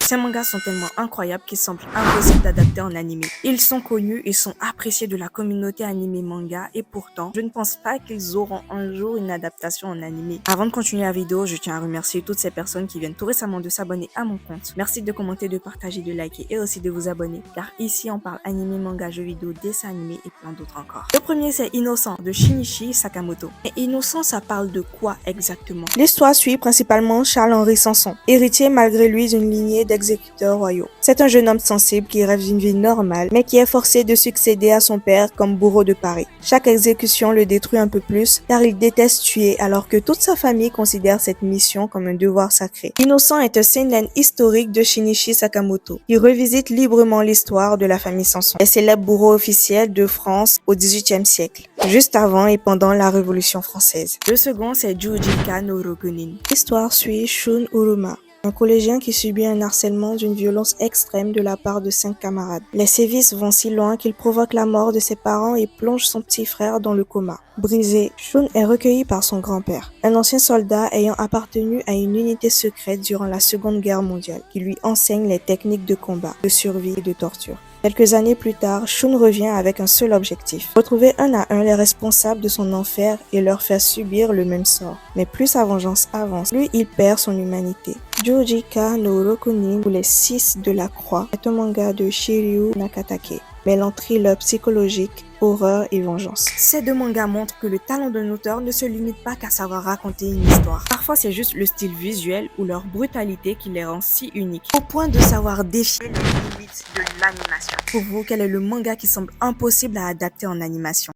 Ces mangas sont tellement incroyables qu'ils semblent impossibles d'adapter en animé. Ils sont connus et sont appréciés de la communauté animé manga et pourtant, je ne pense pas qu'ils auront un jour une adaptation en animé. Avant de continuer la vidéo, je tiens à remercier toutes ces personnes qui viennent tout récemment de s'abonner à mon compte. Merci de commenter, de partager, de liker et aussi de vous abonner car ici on parle animé, manga, jeux vidéo, dessins animés et plein d'autres encore. Le premier c'est Innocent de Shinichi Sakamoto. Et Innocent, ça parle de quoi exactement? L'histoire suit principalement Charles-Henri Sanson, héritier malgré lui d'une lignée d'exécuteurs royaux. C'est un jeune homme sensible qui rêve d'une vie normale mais qui est forcé de succéder à son père comme bourreau de Paris. Chaque exécution le détruit un peu plus car il déteste tuer alors que toute sa famille considère cette mission comme un devoir sacré. Innocent est un seinen historique de Shinichi Sakamoto qui revisite librement l'histoire de la famille Sanson, les célèbres bourreaux officiels de France au XVIIIe siècle, juste avant et pendant la Révolution française. Le second c'est Jujika no Rokunin. L'histoire suit Shun Uruma, un collégien qui subit un harcèlement d'une violence extrême de la part de 5 camarades. Les sévices vont si loin qu'il provoque la mort de ses parents et plonge son petit frère dans le coma. Brisé, Shun est recueilli par son grand-père, un ancien soldat ayant appartenu à une unité secrète durant la Seconde Guerre mondiale, qui lui enseigne les techniques de combat, de survie et de torture. Quelques années plus tard, Shun revient avec un seul objectif, retrouver un à un les responsables de son enfer et leur faire subir le même sort. Mais plus sa vengeance avance, plus il perd son humanité. Jujika no Rokunin, ou les 6 de la croix, est un manga de Shiryu Nakatake, mêlant thriller psychologique, horreur et vengeance. Ces deux mangas montrent que le talent d'un auteur ne se limite pas qu'à savoir raconter une histoire. Parfois c'est juste le style visuel ou leur brutalité qui les rend si uniques, au point de savoir défier les limites de l'animation. Pour vous, quel est le manga qui semble impossible à adapter en animation?